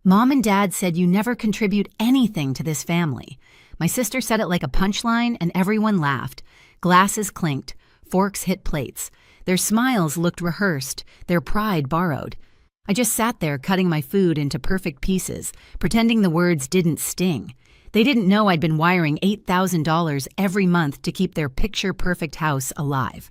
Mom and Dad said you never contribute anything to this family. My sister said it like a punchline, and everyone laughed. Glasses clinked. Forks hit plates. Their smiles looked rehearsed, their pride borrowed. I just sat there cutting my food into perfect pieces, pretending the words didn't sting. They didn't know I'd been wiring $8,000 every month to keep their picture-perfect house alive.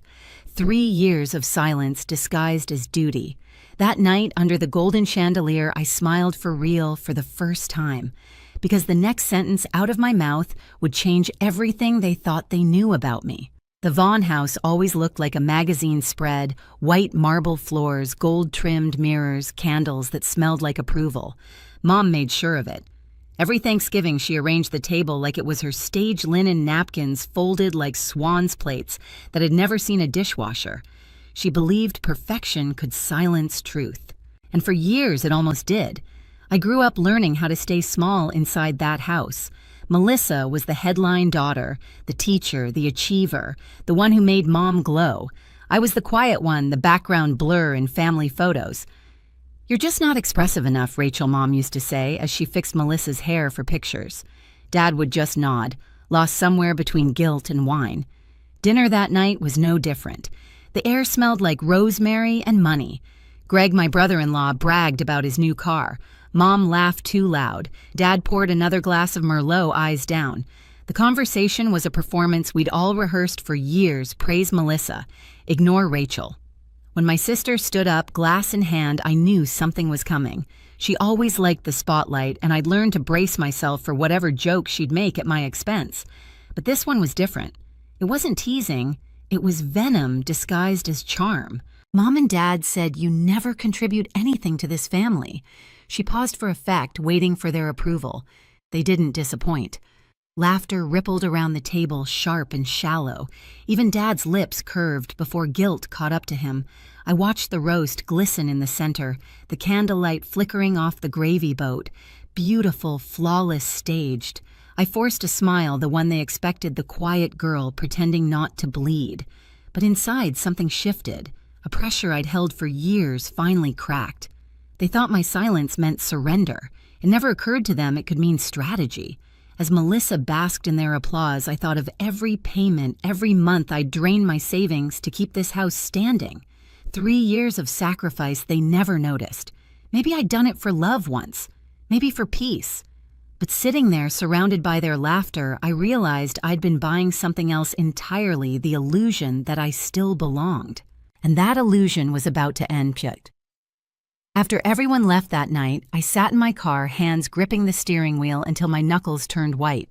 3 years of silence disguised as duty. That night, under the golden chandelier, I smiled for real for the first time, because the next sentence out of my mouth would change everything they thought they knew about me. The Vaughn house always looked like a magazine spread, white marble floors, gold-trimmed mirrors, candles that smelled like approval. Mom made sure of it. Every Thanksgiving, she arranged the table like it was her stage linen napkins folded like swan's plates that had never seen a dishwasher. She believed perfection could silence truth. And for years, it almost did. I grew up learning how to stay small inside that house. Melissa was the headline daughter, the teacher, the achiever, the one who made Mom glow. I was the quiet one, the background blur in family photos. "You're just not expressive enough," Rachel, Mom used to say as she fixed Melissa's hair for pictures. Dad would just nod, lost somewhere between guilt and wine. Dinner that night was no different. The air smelled like rosemary and money. Greg, my brother-in-law, bragged about his new car. Mom laughed too loud. Dad poured another glass of Merlot, eyes down. The conversation was a performance we'd all rehearsed for years. Praise Melissa, ignore Rachel. When my sister stood up, glass in hand, I knew something was coming. She always liked the spotlight, and I'd learned to brace myself for whatever joke she'd make at my expense. But this one was different. It wasn't teasing. It was venom disguised as charm. "Mom and Dad said you never contribute anything to this family." She paused for effect, waiting for their approval. They didn't disappoint. Laughter rippled around the table, sharp and shallow. Even Dad's lips curved before guilt caught up to him. I watched the roast glisten in the center, the candlelight flickering off the gravy boat. Beautiful, flawless, staged. I forced a smile, the one they expected, the quiet girl pretending not to bleed. But inside, something shifted. A pressure I'd held for years finally cracked. They thought my silence meant surrender. It never occurred to them it could mean strategy. As Melissa basked in their applause, I thought of every payment, every month I'd drained my savings to keep this house standing. 3 years of sacrifice they never noticed. Maybe I'd done it for love once. Maybe for peace. But sitting there, surrounded by their laughter, I realized I'd been buying something else entirely, the illusion that I still belonged. And that illusion was about to end. After everyone left that night, I sat in my car, hands gripping the steering wheel until my knuckles turned white.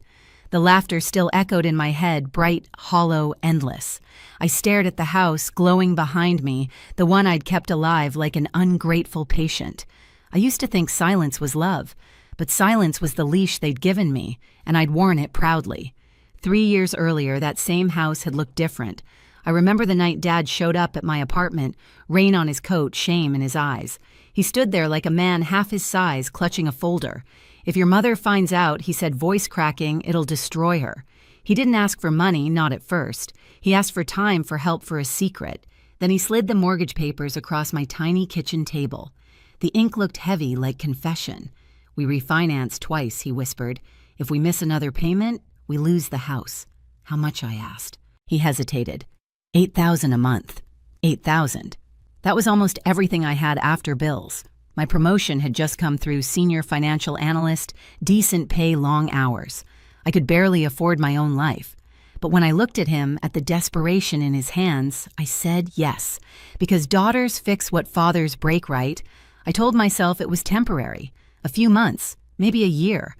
The laughter still echoed in my head, bright, hollow, endless. I stared at the house, glowing behind me, the one I'd kept alive like an ungrateful patient. I used to think silence was love. But silence was the leash they'd given me, and I'd worn it proudly. 3 years earlier, that same house had looked different. I remember the night Dad showed up at my apartment, rain on his coat, shame in his eyes. He stood there like a man half his size, clutching a folder. "If your mother finds out," he said, voice cracking, "it'll destroy her." He didn't ask for money, not at first. He asked for time, for help, for a secret. Then he slid the mortgage papers across my tiny kitchen table. The ink looked heavy, like confession. "We refinanced twice," he whispered. "If we miss another payment, we lose the house." "How much?" I asked. He hesitated. $8,000 a month. 8,000. That was almost everything I had after bills. My promotion had just come through, senior financial analyst, decent pay, long hours. I could barely afford my own life. But when I looked at him, at the desperation in his hands, I said yes. Because daughters fix what fathers break, right? I told myself it was temporary. A few months, maybe a year.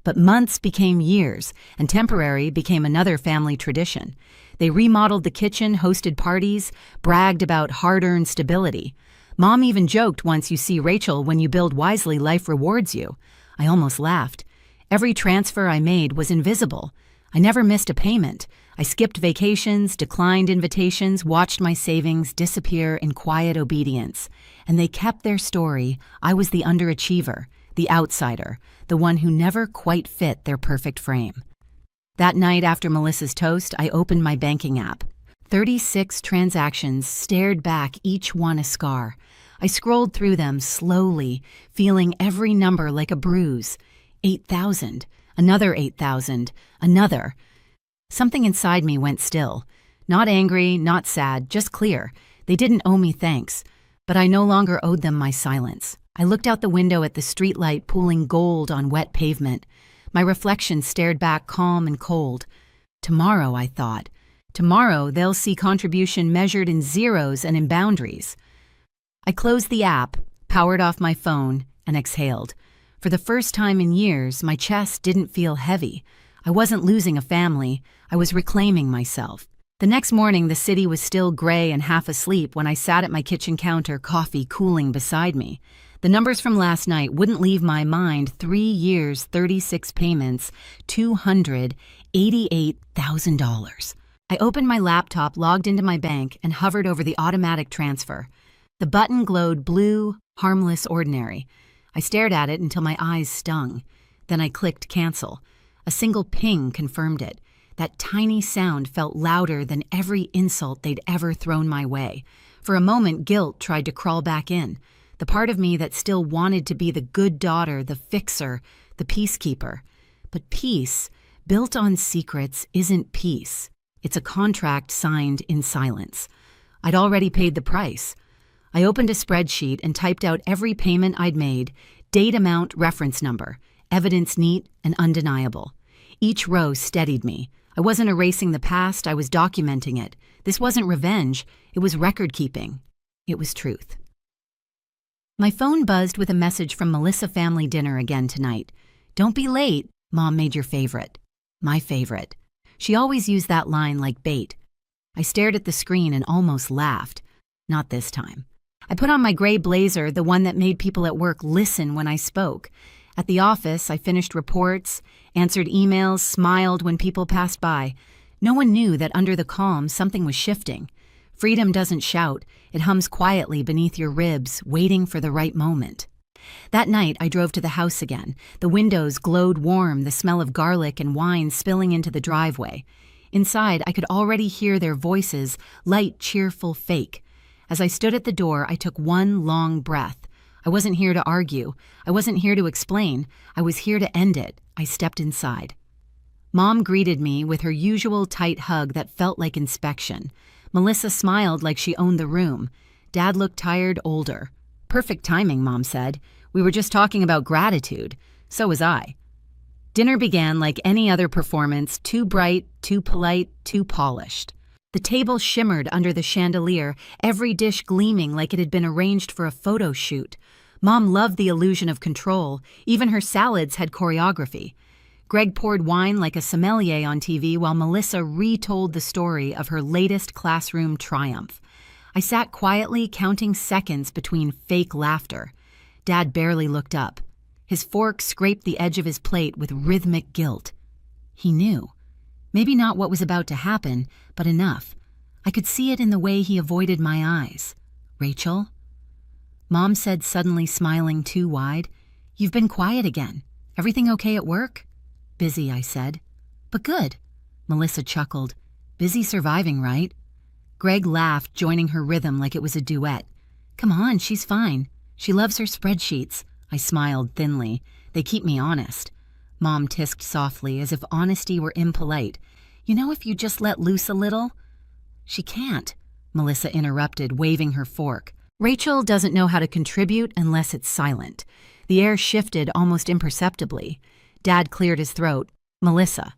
But months became years, and temporary became another family tradition. They remodeled the kitchen, hosted parties, bragged about hard-earned stability. Mom even joked once, "You see, Rachel, when you build wisely, life rewards you." I almost laughed. Every transfer I made was invisible. I never missed a payment. I skipped vacations, declined invitations, watched my savings disappear in quiet obedience. And they kept their story. I was the underachiever, the outsider, the one who never quite fit their perfect frame. That night after Melissa's toast, I opened my banking app. 36 transactions stared back, each one a scar. I scrolled through them slowly, feeling every number like a bruise. 8,000, another 8,000, another. Something inside me went still. Not angry, not sad, just clear. They didn't owe me thanks, but I no longer owed them my silence. I looked out the window at the streetlight pooling gold on wet pavement. My reflection stared back calm and cold. Tomorrow, I thought. Tomorrow, they'll see contribution measured in zeros and in boundaries. I closed the app, powered off my phone, and exhaled. For the first time in years, my chest didn't feel heavy. I wasn't losing a family. I was reclaiming myself. The next morning, the city was still gray and half asleep when I sat at my kitchen counter, coffee cooling beside me. The numbers from last night wouldn't leave my mind. 3 years, 36 payments, $288,000. I opened my laptop, logged into my bank, and hovered over the automatic transfer. The button glowed blue, harmless, ordinary. I stared at it until my eyes stung. Then I clicked cancel. A single ping confirmed it. That tiny sound felt louder than every insult they'd ever thrown my way. For a moment, guilt tried to crawl back in. The part of me that still wanted to be the good daughter, the fixer, the peacekeeper. But peace, built on secrets, isn't peace. It's a contract signed in silence. I'd already paid the price. I opened a spreadsheet and typed out every payment I'd made, date, amount, reference number, evidence neat and undeniable. Each row steadied me. I wasn't erasing the past, I was documenting it. This wasn't revenge, it was record-keeping. It was truth. My phone buzzed with a message from Melissa family dinner again tonight. Don't be late, Mom made your favorite. My favorite. She always used that line like bait. I stared at the screen and almost laughed. Not this time. I put on my gray blazer, the one that made people at work listen when I spoke. At the office, I finished reports, answered emails, smiled when people passed by. No one knew that under the calm, something was shifting. Freedom doesn't shout. It hums quietly beneath your ribs, waiting for the right moment. That night, I drove to the house again. The windows glowed warm, the smell of garlic and wine spilling into the driveway. Inside, I could already hear their voices, light, cheerful, fake. As I stood at the door, I took one long breath. I wasn't here to argue. I wasn't here to explain. I was here to end it. I stepped inside. Mom greeted me with her usual tight hug that felt like inspection. Melissa smiled like she owned the room. Dad looked tired, older. Perfect timing, Mom said. We were just talking about gratitude. So was I. Dinner began like any other performance, too bright, too polite, too polished. The table shimmered under the chandelier, every dish gleaming like it had been arranged for a photo shoot. Mom loved the illusion of control. Even her salads had choreography. Greg poured wine like a sommelier on TV while Melissa retold the story of her latest classroom triumph. I sat quietly counting seconds between fake laughter. Dad barely looked up. His fork scraped the edge of his plate with rhythmic guilt. He knew. Maybe not what was about to happen, but enough. I could see it in the way he avoided my eyes. Rachel? Mom said, suddenly smiling too wide. You've been quiet again. Everything okay at work? Busy, I said. But good. Melissa chuckled. Busy surviving, right? Greg laughed, joining her rhythm like it was a duet. Come on, she's fine. She loves her spreadsheets. I smiled thinly. They keep me honest. Mom tisked softly, as if honesty were impolite. You know, if you just let loose a little? She can't, Melissa interrupted, waving her fork. Rachel doesn't know how to contribute unless it's silent. The air shifted almost imperceptibly. Dad cleared his throat. Melissa.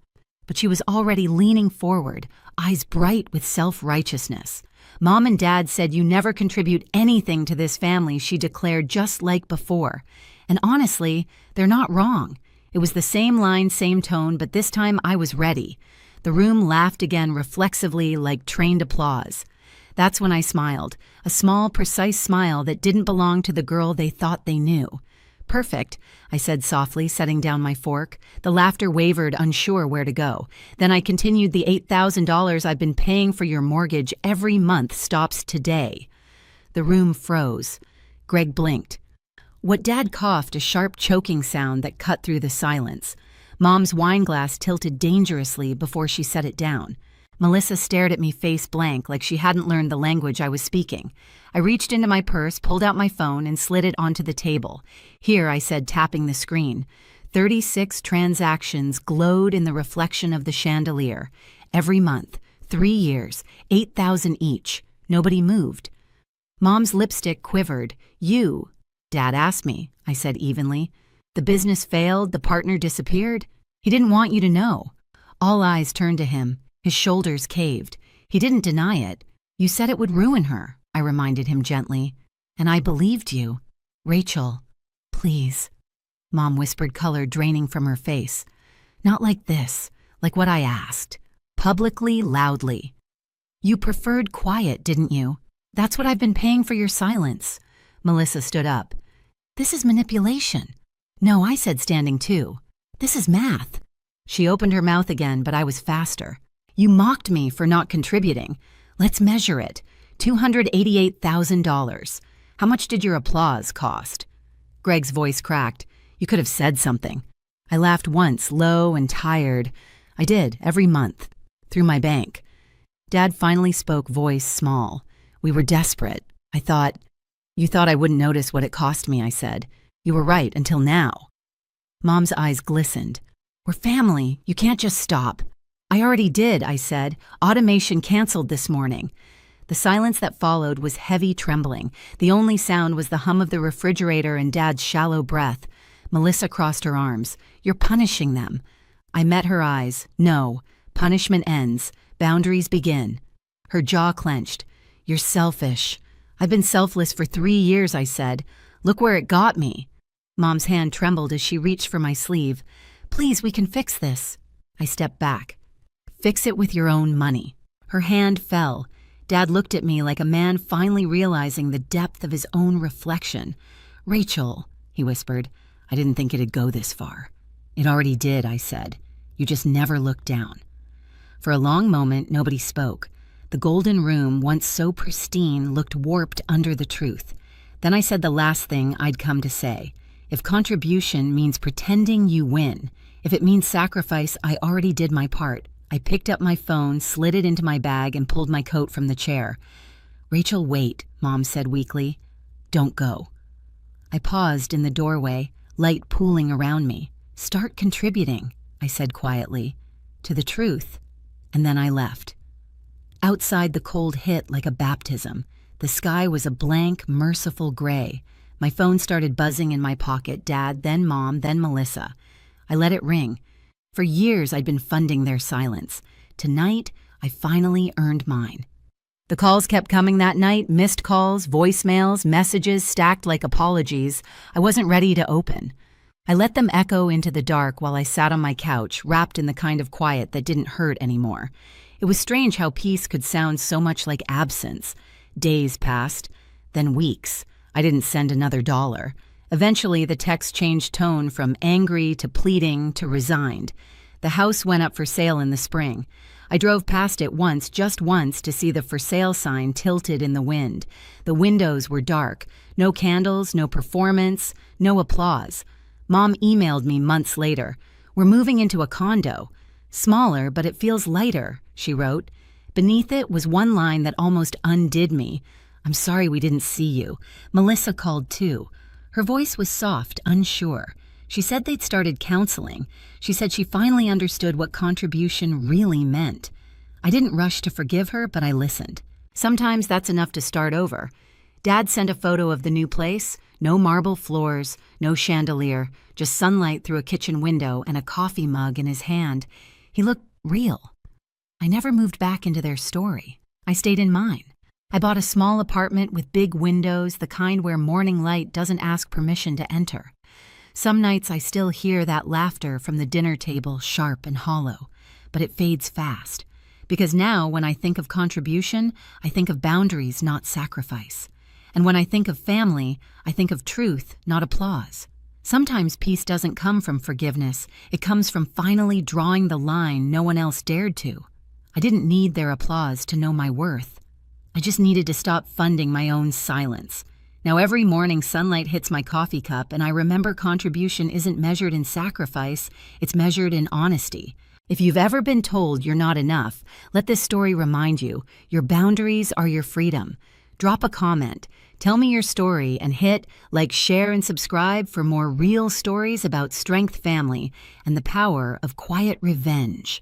But she was already leaning forward, eyes bright with self-righteousness. Mom and Dad said you never contribute anything to this family, she declared, just like before. And honestly, they're not wrong. It was the same line, same tone, but this time I was ready. The room laughed again reflexively like trained applause. That's when I smiled, a small, precise smile that didn't belong to the girl they thought they knew. Perfect, I said softly, setting down my fork. The laughter wavered, unsure where to go. Then I continued, the $8,000 I've been paying for your mortgage every month stops today. The room froze. Greg blinked. What Dad coughed, a sharp choking sound that cut through the silence. Mom's wine glass tilted dangerously before she set it down. Melissa stared at me face blank like she hadn't learned the language I was speaking. I reached into my purse, pulled out my phone, and slid it onto the table. Here, I said, tapping the screen. 36 transactions glowed in the reflection of the chandelier. Every month, 3 years, 8,000 each. Nobody moved. Mom's lipstick quivered. You? Dad asked me, I said evenly. The business failed, the partner disappeared. He didn't want you to know. All eyes turned to him. His shoulders caved. He didn't deny it. You said it would ruin her, I reminded him gently. And I believed you. Rachel, please. Mom whispered, color draining from her face. Not like this, like what I asked. Publicly, loudly. You preferred quiet, didn't you? That's what I've been paying for your silence. Melissa stood up. This is manipulation. No, I said, standing too. This is math. She opened her mouth again, but I was faster. You mocked me for not contributing. Let's measure it. $288,000. How much did your applause cost? Greg's voice cracked. You could have said something. I laughed once, low and tired. I did, every month. Through my bank. Dad finally spoke, voice small. We were desperate. I thought, you thought I wouldn't notice what it cost me, I said. You were right, until now. Mom's eyes glistened. We're family. You can't just stop. I already did, I said. Automation canceled this morning. The silence that followed was heavy trembling. The only sound was the hum of the refrigerator and Dad's shallow breath. Melissa crossed her arms. You're punishing them. I met her eyes. No. Punishment ends. Boundaries begin. Her jaw clenched. You're selfish. I've been selfless for 3 years, I said. Look where it got me. Mom's hand trembled as she reached for my sleeve. Please, we can fix this. I stepped back. Fix it with your own money. Her hand fell. Dad looked at me like a man finally realizing the depth of his own reflection. Rachel, he whispered, I didn't think it'd go this far. It already did, I said. You just never looked down. For a long moment, nobody spoke. The golden room, once so pristine, looked warped under the truth. Then I said the last thing I'd come to say. If contribution means pretending you win, if it means sacrifice, I already did my part. I picked up my phone, slid it into my bag, and pulled my coat from the chair. Rachel, wait, Mom said weakly. Don't go. I paused in the doorway, light pooling around me. Start contributing, I said quietly, to the truth. And then I left. Outside, the cold hit like a baptism. The sky was a blank, merciful gray. My phone started buzzing in my pocket, Dad, then Mom, then Melissa. I let it ring. For years, I'd been funding their silence. Tonight, I finally earned mine. The calls kept coming that night, missed calls, voicemails, messages stacked like apologies. I wasn't ready to open. I let them echo into the dark while I sat on my couch, wrapped in the kind of quiet that didn't hurt anymore. It was strange how peace could sound so much like absence. Days passed, then weeks. I didn't send another $1. Eventually, the text changed tone from angry to pleading to resigned. The house went up for sale in the spring. I drove past it once, just once, to see the for sale sign tilted in the wind. The windows were dark. No candles, no performance, no applause. Mom emailed me months later. We're moving into a condo. Smaller, but it feels lighter, she wrote. Beneath it was one line that almost undid me. I'm sorry we didn't see you. Melissa called too. Her voice was soft, unsure. She said they'd started counseling. She said she finally understood what contribution really meant. I didn't rush to forgive her, but I listened. Sometimes that's enough to start over. Dad sent a photo of the new place. No marble floors, no chandelier, just sunlight through a kitchen window and a coffee mug in his hand. He looked real. I never moved back into their story. I stayed in mine. I bought a small apartment with big windows, the kind where morning light doesn't ask permission to enter. Some nights I still hear that laughter from the dinner table, sharp and hollow, but it fades fast. Because now, when I think of contribution, I think of boundaries, not sacrifice. And when I think of family, I think of truth, not applause. Sometimes peace doesn't come from forgiveness. It comes from finally drawing the line no one else dared to. I didn't need their applause to know my worth. I just needed to stop funding my own silence. Now every morning sunlight hits my coffee cup and I remember contribution isn't measured in sacrifice, it's measured in honesty. If you've ever been told you're not enough, let this story remind you, your boundaries are your freedom. Drop a comment, tell me your story, and hit like, share, and subscribe for more real stories about strength family and the power of quiet revenge.